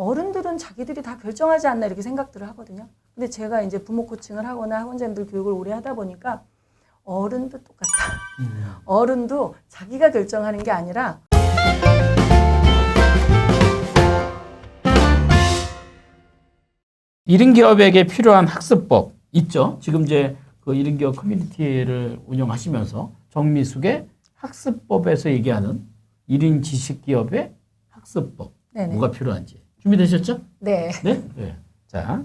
어른들은 자기들이 다 결정하지 않나 이렇게 생각들을 하거든요. 근데 제가 이제 부모 코칭을 하거나 학원생들 교육을 오래 하다 보니까 어른도 똑같다. 어른도 자기가 결정하는 게 아니라 일인 기업에게 필요한 학습법 있죠. 지금 이제 그 일인 기업 커뮤니티를 운영하시면서 정미숙의 학습법에서 얘기하는 일인 지식 기업의 학습법 네네. 뭐가 필요한지 준비되셨죠? 네. 네. 네. 자,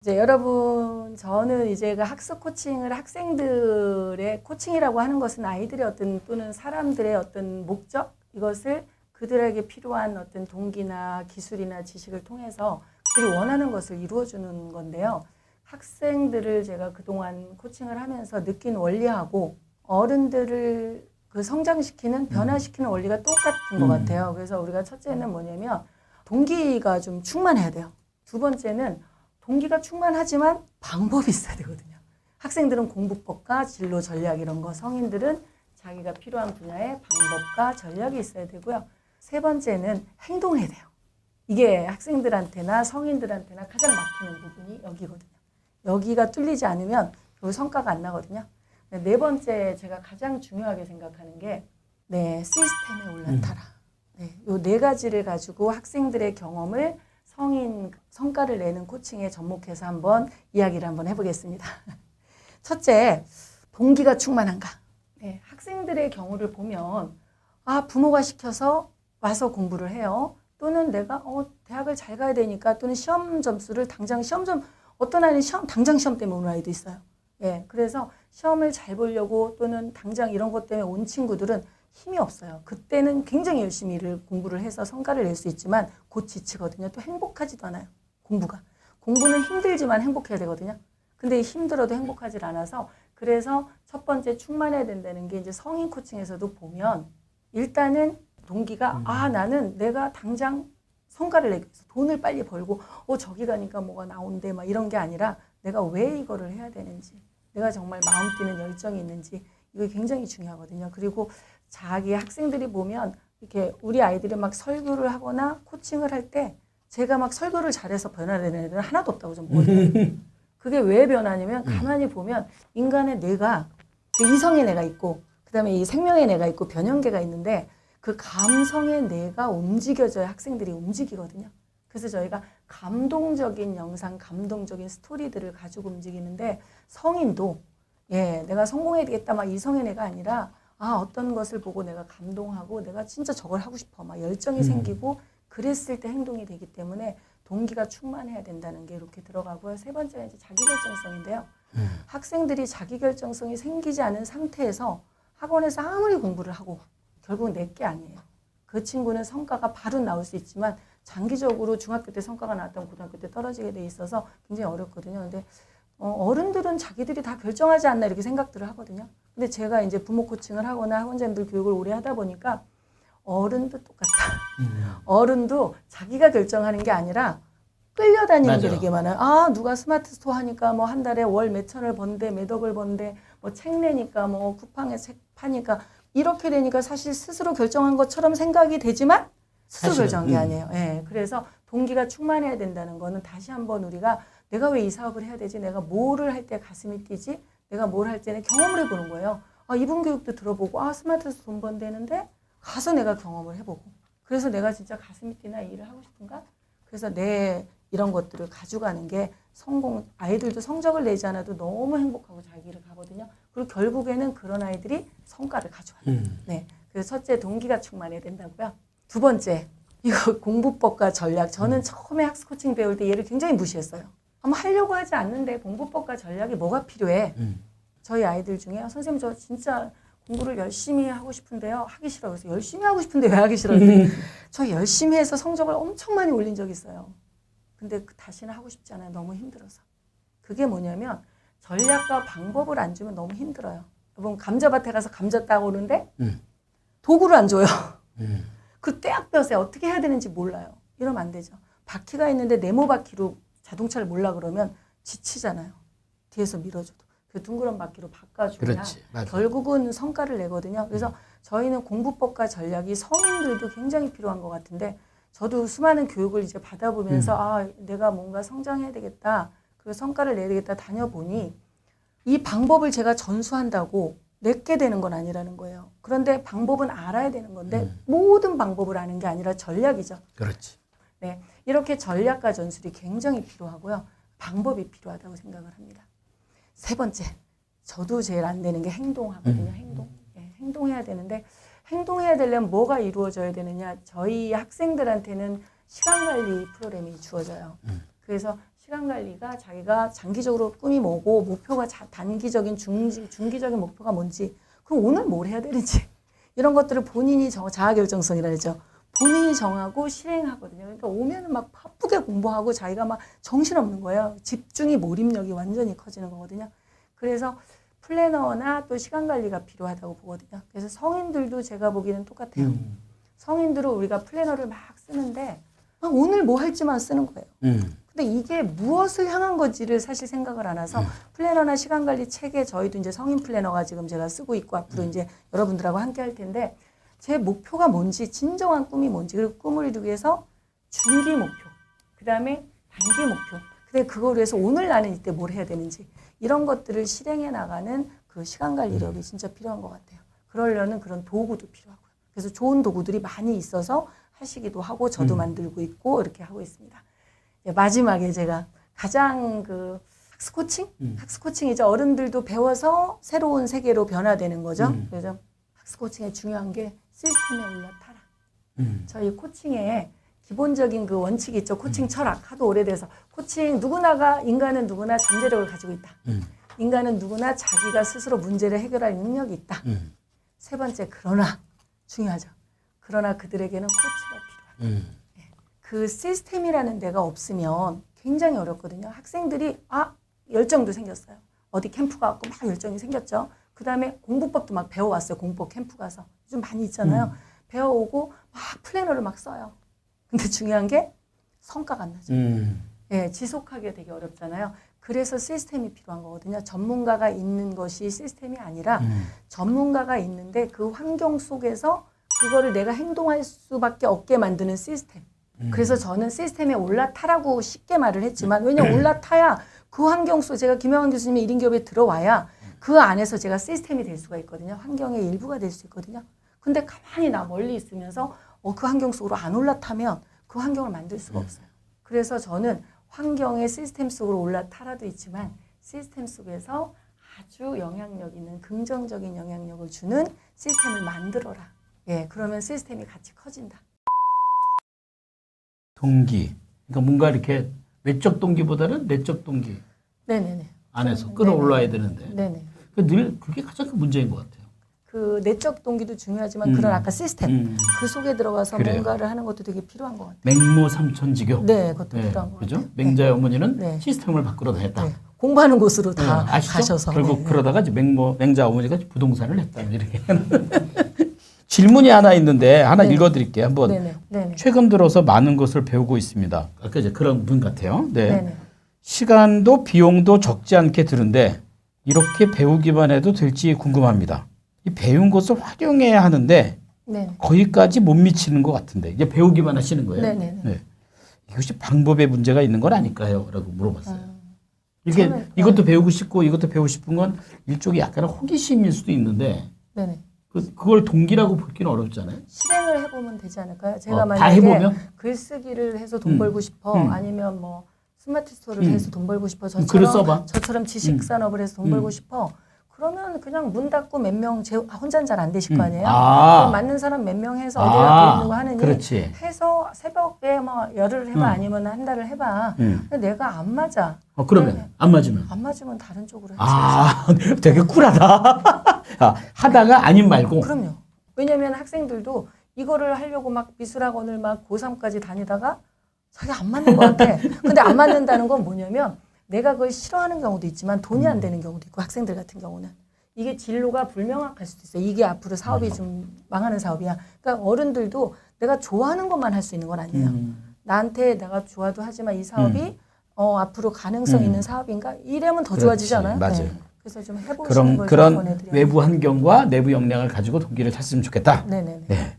이제 여러분 저는 이제 그 학습 코칭을 학생들의 코칭이라고 하는 것은 아이들의 어떤 또는 사람들의 어떤 목적 이것을 그들에게 필요한 어떤 동기나 기술이나 지식을 통해서 그들이 원하는 것을 이루어주는 건데요. 학생들을 제가 그동안 코칭을 하면서 느낀 원리하고 어른들을 그 성장시키는 변화시키는 원리가 똑같은 것 같아요. 그래서 우리가 첫째는 뭐냐면 동기가 좀 충만해야 돼요. 두 번째는 동기가 충만하지만 방법이 있어야 되거든요. 학생들은 공부법과 진로 전략 이런 거, 성인들은 자기가 필요한 분야의 방법과 전략이 있어야 되고요. 세 번째는 행동해야 돼요. 이게 학생들한테나 성인들한테나 가장 막히는 부분이 여기거든요. 여기가 뚫리지 않으면 결국 성과가 안 나거든요. 네 번째 제가 가장 중요하게 생각하는 게 시스템에 올라타라. 요 네 가지를 가지고 학생들의 경험을 성과를 내는 코칭에 접목해서 한번 이야기를 한번 해보겠습니다. 첫째, 동기가 충만한가? 학생들의 경우를 보면 부모가 시켜서 와서 공부를 해요. 또는 내가 대학을 잘 가야 되니까 또는 시험 점수를 당장 어떤 아이는 당장 시험 때문에 오는 아이도 있어요. 그래서 시험을 잘 보려고 또는 당장 이런 것 때문에 온 친구들은 힘이 없어요. 그때는 굉장히 열심히 공부를 해서 성과를 낼 수 있지만 곧 지치거든요. 또 행복하지도 않아요. 공부는 힘들지만 행복해야 되거든요. 근데 힘들어도 행복하지 않아서 그래서 첫 번째 충만해야 된다는 게 이제 성인 코칭에서도 보면 일단은 동기가 나는 내가 당장 성과를 내기 위해서 돈을 빨리 벌고 저기 가니까 뭐가 나온대 막 이런 게 아니라 내가 왜 이거를 해야 되는지 내가 정말 마음 뛰는 열정이 있는지 이거 굉장히 중요하거든요. 그리고 자기 학생들이 보면 이렇게 우리 아이들이 막 설교를 하거나 코칭을 할 때 제가 막 설교를 잘해서 변화되는 애들은 하나도 없다고 좀 보거든요. 그게 왜 변하냐면 가만히 보면 인간의 뇌가 그 이성의 뇌가 있고 그다음에 이 생명의 뇌가 있고 변형계가 있는데 그 감성의 뇌가 움직여져야 학생들이 움직이거든요. 그래서 저희가 감동적인 영상, 감동적인 스토리들을 가지고 움직이는데 성인도 내가 성공해야 되겠다 막 이성의 뇌가 아니라 어떤 것을 보고 내가 감동하고 내가 진짜 저걸 하고 싶어 막 열정이 생기고 그랬을 때 행동이 되기 때문에 동기가 충만해야 된다는 게 이렇게 들어가고요. 세 번째는 이제 자기결정성인데요. 학생들이 자기결정성이 생기지 않은 상태에서 학원에서 아무리 공부를 하고 결국은 내게 아니에요. 그 친구는 성과가 바로 나올 수 있지만 장기적으로 중학교 때 성과가 나왔다면 고등학교 때 떨어지게 돼 있어서 굉장히 어렵거든요. 근데 어른들은 자기들이 다 결정하지 않나 이렇게 생각들을 하거든요. 근데 제가 이제 부모 코칭을 하거나 학원생들 교육을 오래 하다 보니까 어른도 똑같다. 어른도 자기가 결정하는 게 아니라 끌려다니는 게 되게 많아요. 누가 스마트 스토어 하니까 뭐 한 달에 월 몇천을 번대, 몇 억을 번대, 뭐 책 내니까 뭐 쿠팡에 책 파니까 이렇게 되니까 사실 스스로 결정한 것처럼 생각이 되지만 스스로 결정한 게 아니에요. 그래서 동기가 충만해야 된다는 거는 다시 한번 우리가 내가 왜 이 사업을 해야 되지? 내가 뭐를 할 때 가슴이 뛰지? 내가 뭘 할 때는 경험을 해보는 거예요. 이분 교육도 들어보고 스마트에서 돈 번대는데 가서 내가 경험을 해보고 그래서 내가 진짜 가슴이 뛰나 이 일을 하고 싶은가? 그래서 이런 것들을 가져가는 게 아이들도 성적을 내지 않아도 너무 행복하고 자기 일을 가거든요. 그리고 결국에는 그런 아이들이 성과를 가져와요. 그래서 첫째 동기가 충만해야 된다고요. 두 번째 이거 공부법과 전략. 저는 처음에 학습 코칭 배울 때 얘를 굉장히 무시했어요. 아마 하려고 하지 않는데 공부법과 전략이 뭐가 필요해? 저희 아이들 중에 선생님 저 진짜 공부를 열심히 하고 싶은데요. 하기 싫어. 그래서 열심히 하고 싶은데 왜 하기 싫어요? 저 열심히 해서 성적을 엄청 많이 올린 적이 있어요. 근데 다시는 하고 싶지 않아요. 너무 힘들어서. 그게 뭐냐면 전략과 방법을 안 주면 너무 힘들어요. 여러분 감자밭에 가서 감자 따고 오는데 도구를 안 줘요. 그 떼약볕에 어떻게 해야 되는지 몰라요. 이러면 안 되죠. 바퀴가 있는데 네모 바퀴로 자동차를 몰라 그러면 지치잖아요. 뒤에서 밀어줘도. 그 둥그런 바퀴로 바꿔줘야 결국은 성과를 내거든요. 그래서 저희는 공부법과 전략이 성인들도 굉장히 필요한 것 같은데 저도 수많은 교육을 이제 받아보면서 아, 내가 뭔가 성장해야 되겠다. 그리고 성과를 내야 되겠다 다녀보니 이 방법을 제가 전수한다고 내게 되는 건 아니라는 거예요. 그런데 방법은 알아야 되는 건데 모든 방법을 아는 게 아니라 전략이죠. 그렇지. 네, 이렇게 전략과 전술이 굉장히 필요하고요. 방법이 필요하다고 생각을 합니다. 세 번째, 저도 제일 안 되는 게 행동하거든요. 행동. 네, 행동해야 되는데 행동해야 되려면 뭐가 이루어져야 되느냐. 저희 학생들한테는 시간관리 프로그램이 주어져요. 그래서 시간관리가 자기가 장기적으로 꿈이 뭐고 목표가 단기적인 중기적인 목표가 뭔지 그럼 오늘 뭘 해야 되는지 이런 것들을 본인이 자아결정성이라 그러죠. 본인이 정하고 실행하거든요. 그러니까 오면은 막 바쁘게 공부하고 자기가 막 정신없는 거예요. 집중이 몰입력이 완전히 커지는 거거든요. 그래서 플래너나 또 시간 관리가 필요하다고 보거든요. 그래서 성인들도 제가 보기에는 똑같아요. 성인들은 우리가 플래너를 막 쓰는데 막 오늘 뭐 할지만 쓰는 거예요. 근데 이게 무엇을 향한 건지를 사실 생각을 안 해서 플래너나 시간 관리 책에 저희도 이제 성인 플래너가 지금 제가 쓰고 있고 앞으로 이제 여러분들하고 함께 할 텐데 제 목표가 뭔지 진정한 꿈이 뭔지 그리고 꿈을 이루기 위해서 중기 목표 그 다음에 단기 목표 근데 그걸 위해서 오늘 나는 이때 뭘 해야 되는지 이런 것들을 실행해 나가는 그 시간 관리력이 진짜 필요한 것 같아요. 그러려는 그런 도구도 필요하고요. 그래서 좋은 도구들이 많이 있어서 하시기도 하고 저도 만들고 있고 이렇게 하고 있습니다. 마지막에 제가 가장 그 학습 코칭? 학습 코칭이죠. 어른들도 배워서 새로운 세계로 변화되는 거죠. 그래서 학습 코칭의 중요한 게 시스템에 올라타라. 저희 코칭에 기본적인 그 원칙이 있죠. 코칭 철학. 하도 오래돼서. 코칭 인간은 누구나 잠재력을 가지고 있다. 인간은 누구나 자기가 스스로 문제를 해결할 능력이 있다. 세 번째, 그러나 중요하죠. 그러나 그들에게는 코치가 필요하다. 그 시스템이라는 데가 없으면 굉장히 어렵거든요. 학생들이 열정도 생겼어요. 어디 캠프 가고 막 열정이 생겼죠. 그 다음에 공부법도 막 배워왔어요. 공부법 캠프 가서. 좀 많이 있잖아요. 배워오고 막 플래너를 막 써요. 근데 중요한 게 성과가 안 나죠. 예, 지속하기가 되게 어렵잖아요. 그래서 시스템이 필요한 거거든요. 전문가가 있는 것이 시스템이 아니라 전문가가 있는데 그 환경 속에서 그거를 내가 행동할 수밖에 없게 만드는 시스템. 그래서 저는 시스템에 올라타라고 쉽게 말을 했지만 왜냐면 올라타야 그 환경 속 제가 김영환 교수님의 1인 기업에 들어와야 그 안에서 제가 시스템이 될 수가 있거든요. 환경의 일부가 될 수 있거든요. 근데 가만히 나 멀리 있으면서 그 환경 속으로 안 올라타면 그 환경을 만들 수가 없어요. 그래서 저는 환경의 시스템 속으로 올라타라도 있지만 시스템 속에서 아주 영향력 있는 긍정적인 영향력을 주는 시스템을 만들어라. 예, 그러면 시스템이 같이 커진다. 동기. 그러니까 뭔가 이렇게 외적 동기보다는 내적 동기 네네네. 안에서 끌어올라야 되는데 네네. 늘 그게 가장 큰 문제인 것 같아요. 그 내적 동기도 중요하지만 그런 아까 시스템 그 속에 들어가서 그래요. 뭔가를 하는 것도 되게 필요한 것 같아요. 맹모 삼천지교. 네, 그것도 필요한 것 그죠? 같아요. 맹자의 어머니는 네. 시스템을 바꾸러 다녔다. 네. 공부하는 곳으로 다 아시죠? 가셔서 결국 네, 네. 그러다가 이제 맹자 어머니가 부동산을 했다. 이렇게. 질문이 하나 있는데 하나 네. 읽어드릴게요. 한번. 네네. 네네. 최근 들어서 많은 것을 배우고 있습니다. 아까 이제 그런 분 같아요. 네. 네네. 시간도 비용도 적지 않게 드는데 이렇게 배우기만 해도 될지 궁금합니다. 이 배운 것을 활용해야 하는데 네네. 거기까지 못 미치는 것 같은데 이제 배우기만 하시는 거예요. 네네네. 네. 이것이 방법에 문제가 있는 건 아닐까요? 라고 물어봤어요. 이게 저는, 이것도 배우고 싶고 이것도 배우고 싶은 건 일종의 약간의 호기심일 수도 있는데 네네. 그걸 동기라고 보기는 어렵잖아요. 실행을 해보면 되지 않을까요? 제가 다 만약에 해보면? 글쓰기를 해서 돈 벌고 싶어 아니면 뭐 스마트 스토어를 해서 돈 벌고 싶어 글을 써봐. 저처럼 지식 산업을 해서 돈 벌고 싶어 그러면 그냥 문 닫고 몇 명 혼자는 잘 안 되실 거 아니에요? 그럼 맞는 사람 몇 명 해서 어디 가서 있는 거 하느니 그렇지. 해서 새벽에 뭐 열흘을 해봐 아니면 한 달을 해봐. 근데 내가 안 맞아. 그러면 안 맞으면 안 맞으면 다른 쪽으로 해야지. 되게 쿨하다. 하다가 아님 말고. 그럼요. 왜냐면 학생들도 이거를 하려고 막 미술학원을 막 고3까지 다니다가 자기 안 맞는 것 같아. 근데 안 맞는다는 건 뭐냐면 내가 그걸 싫어하는 경우도 있지만 돈이 안 되는 경우도 있고 학생들 같은 경우는 이게 진로가 불명확할 수도 있어요. 이게 앞으로 사업이 좀 망하는 사업이야. 그러니까 어른들도 내가 좋아하는 것만 할 수 있는 건 아니에요. 나한테 내가 좋아도 하지만 이 사업이 앞으로 가능성 있는 사업인가? 이러면 더 그렇지. 좋아지잖아요. 맞아요. 네. 그래서 좀 해보시는 걸 그런 조언해드려요. 외부 환경과 내부 역량을 가지고 동기를 찾으면 좋겠다. 네네네. 네.